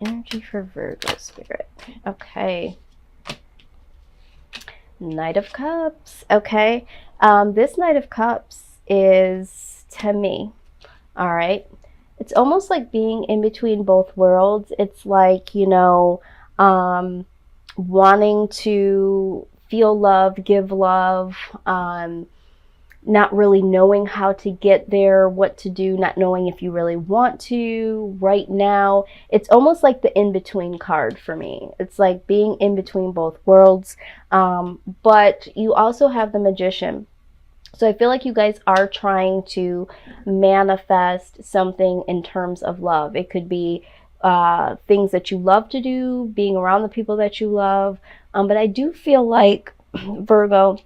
Energy for Virgo spirit. Okay. Knight of Cups. Okay. This Knight of Cups is, to me, all right, it's almost like being in between both worlds. It's like, wanting to feel love, give love, not really knowing how to get there, what to do, not knowing if you really want to right now. It's almost like the in-between card for me. It's like being in between both worlds. But you also have the Magician. So I feel like you guys are trying to manifest something in terms of love. It could be things that you love to do, being around the people that you love. But I do feel like, Virgo,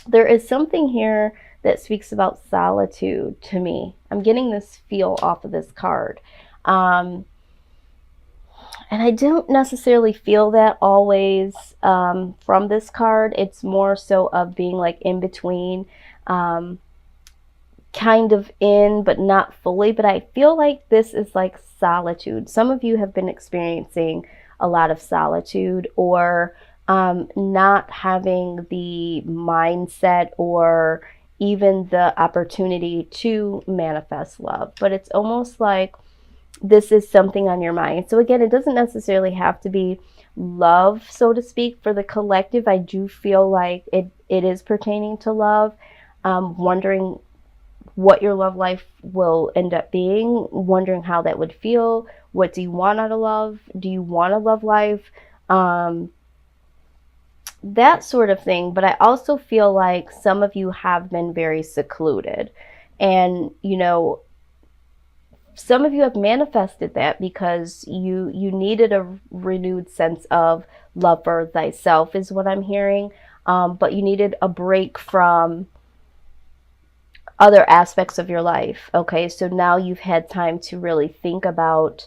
there is something here that speaks about solitude to me. I'm getting this feel off of this card. And I don't necessarily feel that always from this card. It's more so of being like in between, kind of in, but not fully. But I feel like this is like solitude. Some of you have been experiencing a lot of solitude, or not having the mindset or even the opportunity to manifest love. But it's almost like this is something on your mind. So again, it doesn't necessarily have to be love, so to speak. For the collective, I do feel like it is pertaining to love. Wondering what your love life will end up being, wondering how that would feel. What do you want out of love? Do you want a love life? That sort of thing. But I also feel like some of you have been very secluded, and some of you have manifested that because you needed a renewed sense of love for thyself, is what I'm hearing. But you needed a break from other aspects of your life. Okay, so now you've had time to really think about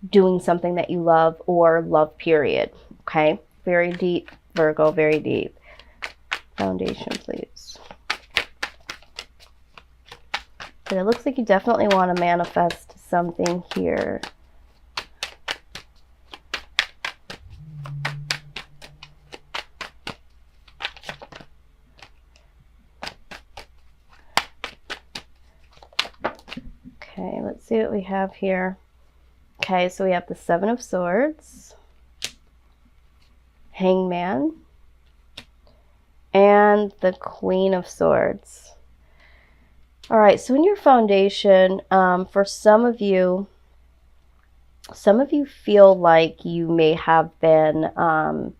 doing something that you love, or love, period. Okay, very deep, Virgo, very deep. Foundation, please. But it looks like you definitely want to manifest something here. Okay, let's see what we have here. Okay, so we have the Seven of Swords, Hangman, and the Queen of Swords. All right, so in your foundation, for some of you feel like you may have been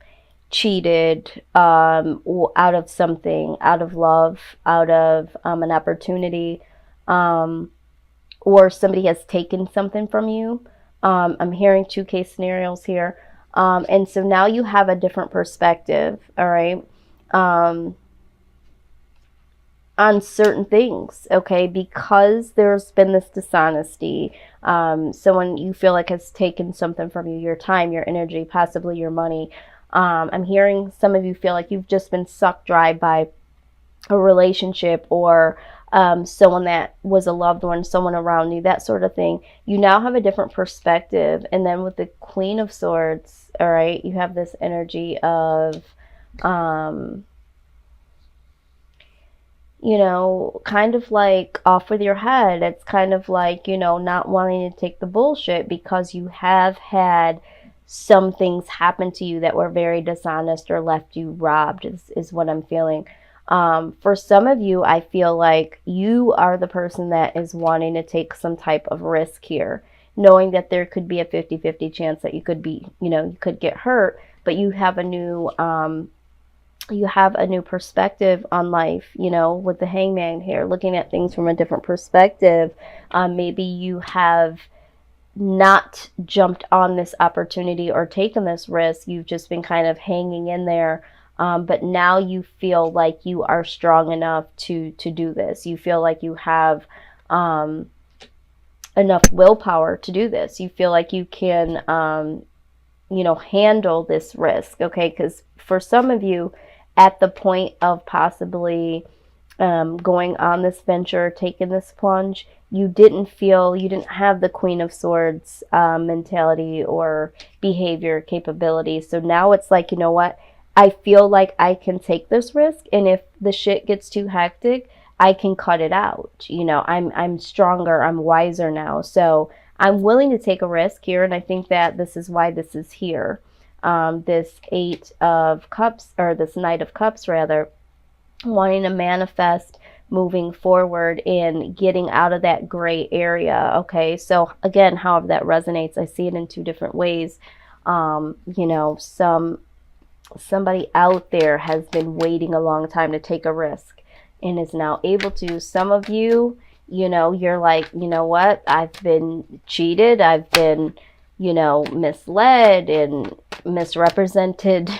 cheated out of something, out of love, out of an opportunity, or somebody has taken something from you. I'm hearing two case scenarios here. And so now you have a different perspective, all right, on certain things, okay, because there's been this dishonesty. Someone you feel like has taken something from you, your time, your energy, possibly your money. I'm hearing some of you feel like you've just been sucked dry by a relationship, or someone that was a loved one, someone around you, that sort of thing. You now have a different perspective. And then with the Queen of Swords, all right, you have this energy of kind of like off with your head. It's kind of like, not wanting to take the bullshit because you have had some things happen to you that were very dishonest or left you robbed, is what I'm feeling. For some of you, I feel like you are the person that is wanting to take some type of risk here, knowing that there could be a 50-50 chance that you could be, you could get hurt, but you have a new perspective on life, with the Hangman here, looking at things from a different perspective. Maybe you have not jumped on this opportunity or taken this risk. You've just been kind of hanging in there. But now you feel like you are strong enough to do this. You feel like you have enough willpower to do this. You feel like you can, handle this risk, okay? Because for some of you, at the point of possibly going on this venture, taking this plunge, you didn't have the Queen of Swords mentality or behavior capability. So now it's like, you know what? I feel like I can take this risk, and if the shit gets too hectic, I can cut it out. You know, I'm stronger, I'm wiser now. So I'm willing to take a risk here, and I think that this is why this is here. This Eight of Cups, or this Knight of Cups rather, wanting to manifest moving forward and getting out of that gray area. Okay, so again, however that resonates, I see it in two different ways. You know, somebody out there has been waiting a long time to take a risk and is now able to. Some of you, you know, you're like, you know what, I've been cheated, I've been, you know, misled and misrepresented,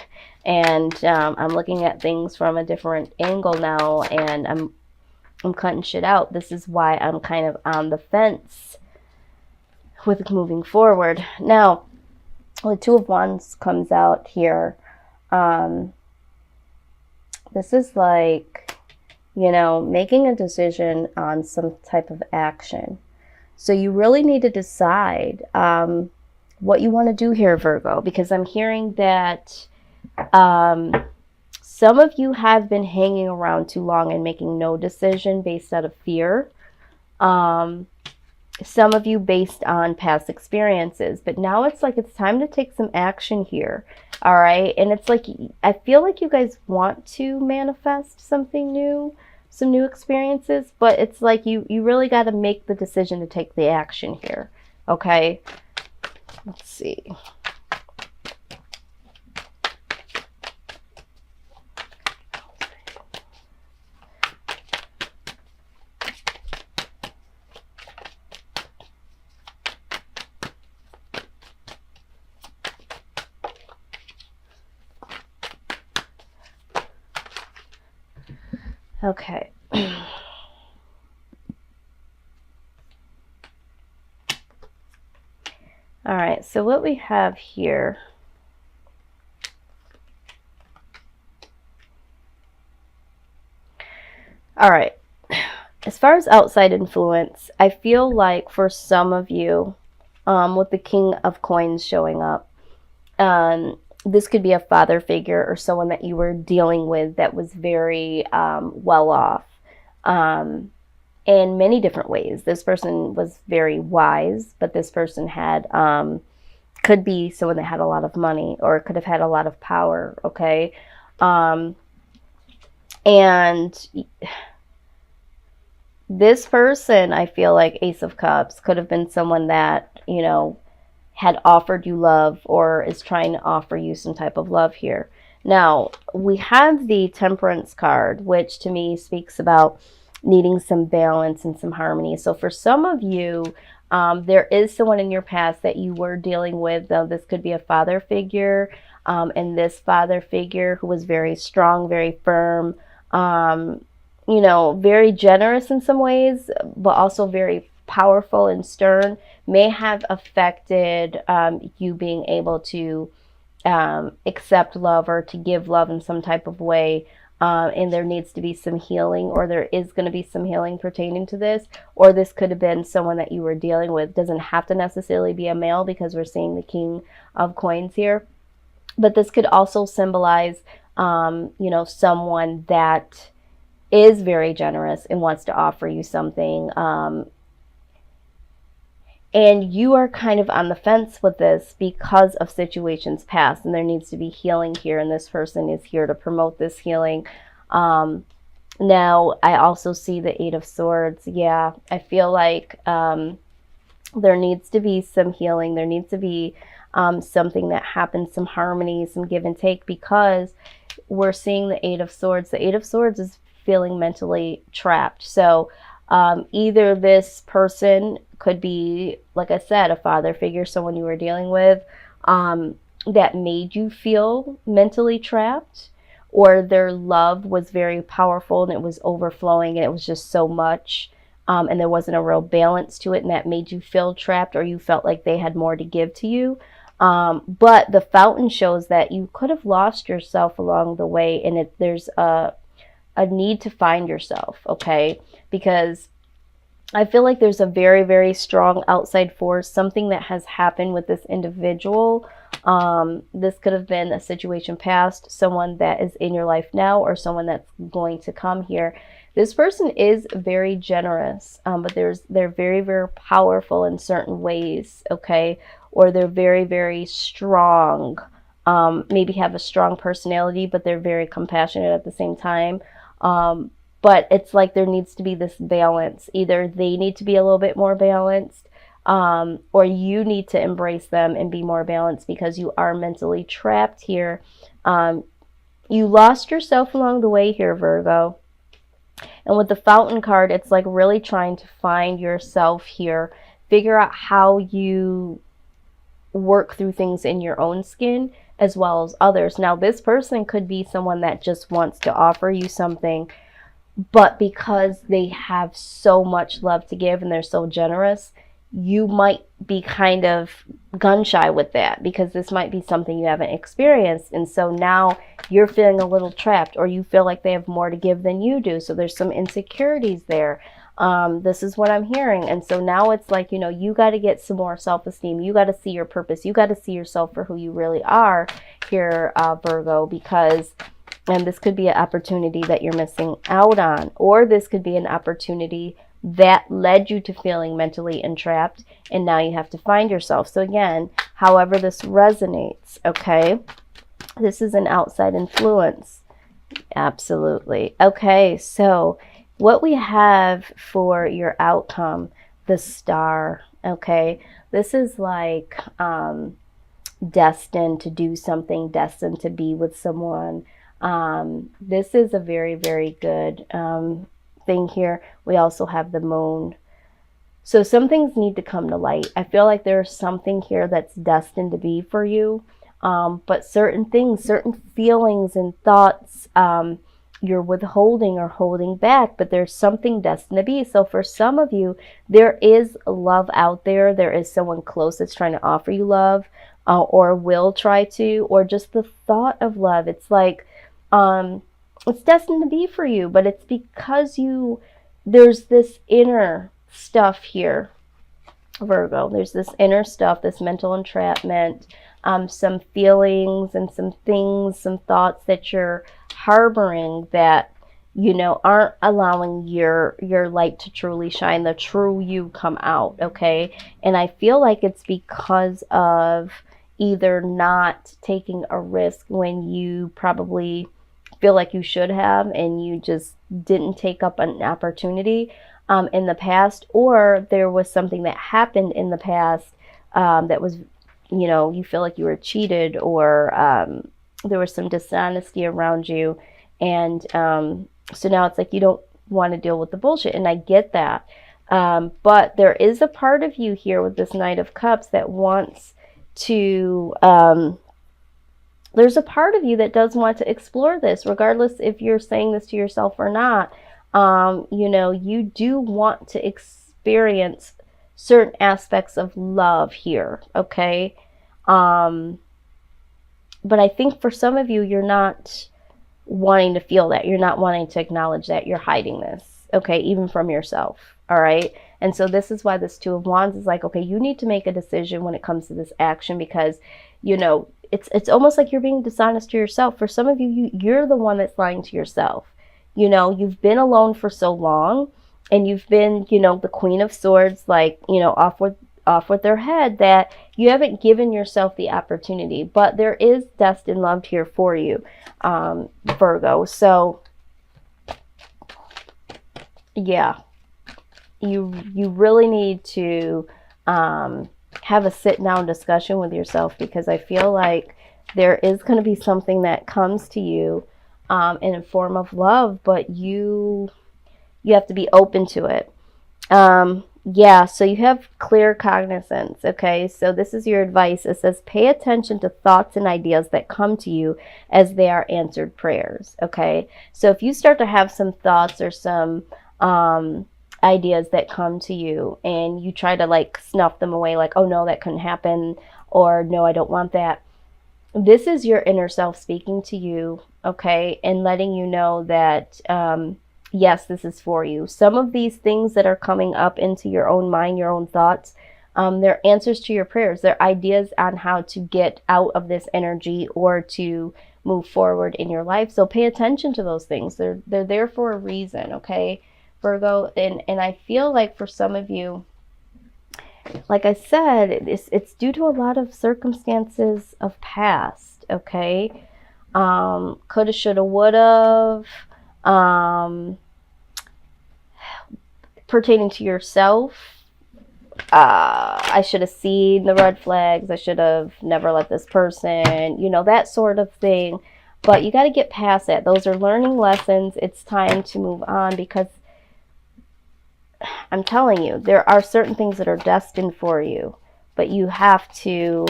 and I'm looking at things from a different angle now, and I'm cutting shit out. This is why I'm kind of on the fence with moving forward. Now, the Two of Wands comes out here. This is like, you know, making a decision on some type of action. So you really need to decide what you want to do here, Virgo, because I'm hearing that some of you have been hanging around too long and making no decision based out of fear. Some of you based on past experiences, but now it's like it's time to take some action here. All right. And it's like, I feel like you guys want to manifest something new, some new experiences, but it's like you really got to make the decision to take the action here. Okay. Let's see. Okay. All right, so what we have here, all right, as far as outside influence, I feel like for some of you, with the King of Coins showing up, this could be a father figure or someone that you were dealing with that was very well off in many different ways. This person was very wise, but this person had could be someone that had a lot of money or could have had a lot of power. Okay, and this person, I feel like Ace of Cups, could have been someone that, you know, had offered you love or is trying to offer you some type of love here. Now, we have the Temperance card, which to me speaks about needing some balance and some harmony. So for some of you, there is someone in your past that you were dealing with, though this could be a father figure, and this father figure who was very strong, very firm, you know, very generous in some ways, but also very powerful and stern, may have affected you being able to accept love or to give love in some type of way. And there needs to be some healing, or there is going to be some healing pertaining to this, or this could have been someone that you were dealing with. Doesn't have to necessarily be a male because we're seeing the King of Coins here. But this could also symbolize, you know, someone that is very generous and wants to offer you something. And you are kind of on the fence with this because of situations past, and there needs to be healing here, and this person is here to promote this healing. Now, I also see the Eight of Swords. Yeah, I feel like there needs to be some healing. There needs to be something that happens, some harmony, some give and take, because we're seeing the Eight of Swords. The Eight of Swords is feeling mentally trapped. So either this person could be, like I said, a father figure, someone you were dealing with that made you feel mentally trapped, or their love was very powerful and it was overflowing and it was just so much, and there wasn't a real balance to it, and that made you feel trapped, or you felt like they had more to give to you. But the fountain shows that you could have lost yourself along the way, and there's a a need to find yourself, okay? Because I feel like there's a very, very strong outside force, something that has happened with this individual. This could have been a situation past, someone that is in your life now, or someone that's going to come here. This person is very generous, but they're very, very powerful in certain ways, okay? Or they're very, very strong. Maybe have a strong personality, but they're very compassionate at the same time. But it's like there needs to be this balance. Either they need to be a little bit more balanced, or you need to embrace them and be more balanced, because you are mentally trapped here. You lost yourself along the way here, Virgo. And with the Fountain card, it's like really trying to find yourself here. Figure out how you work through things in your own skin as well as others. Now, this person could be someone that just wants to offer you something, but because they have so much love to give and they're so generous, you might be kind of gun shy with that, because this might be something you haven't experienced. And so now you're feeling a little trapped, or you feel like they have more to give than you do. So there's some insecurities there. This is what I'm hearing. And so now it's like, you know, you got to get some more self-esteem. You got to see your purpose. You got to see yourself for who you really are here, Virgo, because, and this could be an opportunity that you're missing out on, or this could be an opportunity that led you to feeling mentally entrapped, and now you have to find yourself. So again, however this resonates, okay, this is an outside influence. Absolutely. Okay, so what we have for your outcome, the Star, okay, this is like destined to do something, destined to be with someone. This is a very, very good thing here. We also have the Moon. So some things need to come to light. I feel like there's something here that's destined to be for you. But certain things, certain feelings and thoughts, you're withholding or holding back, but there's something destined to be. So for some of you, there is love out there. There is someone close that's trying to offer you love, or will try to, or just the thought of love. It's like, it's destined to be for you, but it's because there's this inner stuff here, Virgo. There's this inner stuff, this mental entrapment, some feelings and some things, some thoughts that you're harboring that, you know, aren't allowing your light to truly shine, the true you come out, okay? And I feel like it's because of either not taking a risk when you probably feel like you should have, and you just didn't take up an opportunity in the past, or there was something that happened in the past that was, you know, you feel like you were cheated, or there was some dishonesty around you, and so now it's like you don't want to deal with the bullshit, and I get that, but there is a part of you here with this Knight of Cups that wants to there's a part of you that does want to explore this, regardless if you're saying this to yourself or not. You know, you do want to experience certain aspects of love here, okay? But I think for some of you, you're not wanting to feel that. You're not wanting to acknowledge that. You're hiding this, okay, even from yourself, all right? And so this is why this Two of Wands is like, okay, you need to make a decision when it comes to this action, because, you know, it's almost like you're being dishonest to yourself. For some of you, you're the one that's lying to yourself. You know, you've been alone for so long, and you've been, you know, the Queen of Swords, like, you know, off with their head, that you haven't given yourself the opportunity. But there is destined love here for you, Virgo. So yeah, you really need to have a sit down discussion with yourself, because I feel like there is going to be something that comes to you in a form of love, but you have to be open to it. Yeah, so you have clear cognizance, okay? So this is your advice. It says, pay attention to thoughts and ideas that come to you as they are answered prayers, okay? So if you start to have some thoughts or some ideas that come to you, and you try to like snuff them away, like, oh no, that couldn't happen, or no, I don't want that, this is your inner self speaking to you, okay, and letting you know that, yes, this is for you. Some of these things that are coming up into your own mind, your own thoughts, they're answers to your prayers. They're ideas on how to get out of this energy or to move forward in your life. So pay attention to those things. They're there for a reason, okay, Virgo? And I feel like for some of you, like I said, it's due to a lot of circumstances of past, okay? Coulda, shoulda, woulda, pertaining to yourself. I should have seen the red flags. I should have never let this person, you know, that sort of thing. But you got to get past that. Those are learning lessons. It's time to move on, because I'm telling you, there are certain things that are destined for you, but you have to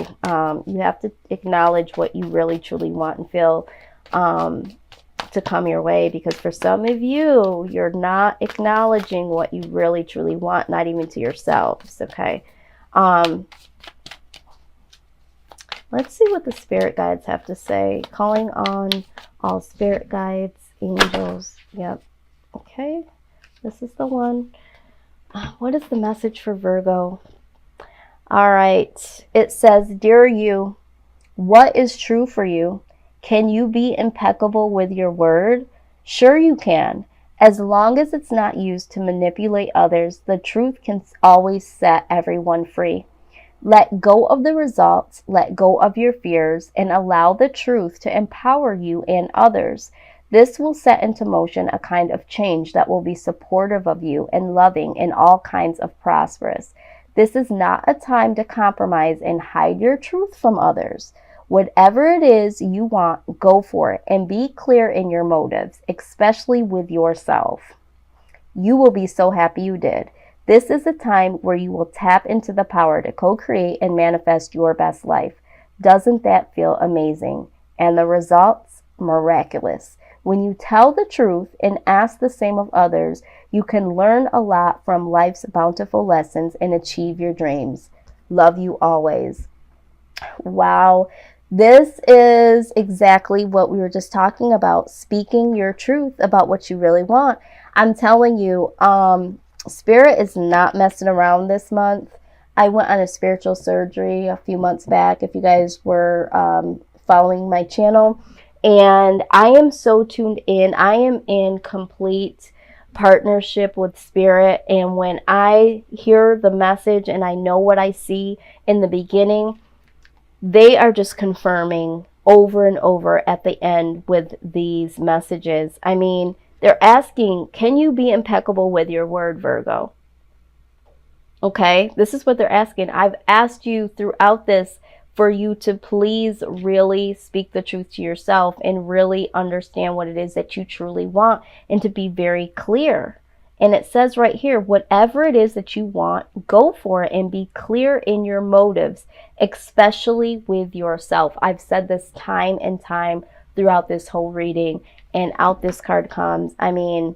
acknowledge what you really truly want and feel to come your way. Because for some of you, you're not acknowledging what you really truly want, not even to yourselves. Okay. Let's see what the spirit guides have to say. Calling on all spirit guides, angels. Yep. Okay. This is the one. What is the message for Virgo? All right. It says, "Dear you, what is true for you? Can you be impeccable with your word? Sure you can. As long as it's not used to manipulate others, the truth can always set everyone free. Let go of the results, let go of your fears, and allow the truth to empower you and others. This will set into motion a kind of change that will be supportive of you and loving in all kinds of prosperous. This is not a time to compromise and hide your truth from others. Whatever it is you want, go for it and be clear in your motives, especially with yourself. You will be so happy you did. This is a time where you will tap into the power to co-create and manifest your best life. Doesn't that feel amazing? And the results? Miraculous. When you tell the truth and ask the same of others, you can learn a lot from life's bountiful lessons and achieve your dreams. Love you always." Wow. This is exactly what we were just talking about. Speaking your truth about what you really want. I'm telling you, Spirit is not messing around this month. I went on a spiritual surgery a few months back, if you guys were following my channel. And I am so tuned in. I am in complete partnership with Spirit. And when I hear the message and I know what I see in the beginning, they are just confirming over and over at the end with these messages. I mean, they're asking, can you be impeccable with your word, Virgo? Okay, this is what they're asking. I've asked you throughout this for you to please really speak the truth to yourself and really understand what it is that you truly want, and to be very clear. And it says right here, whatever it is that you want, go for it and be clear in your motives, especially with yourself. I've said this time and time throughout this whole reading, and out this card comes. I mean,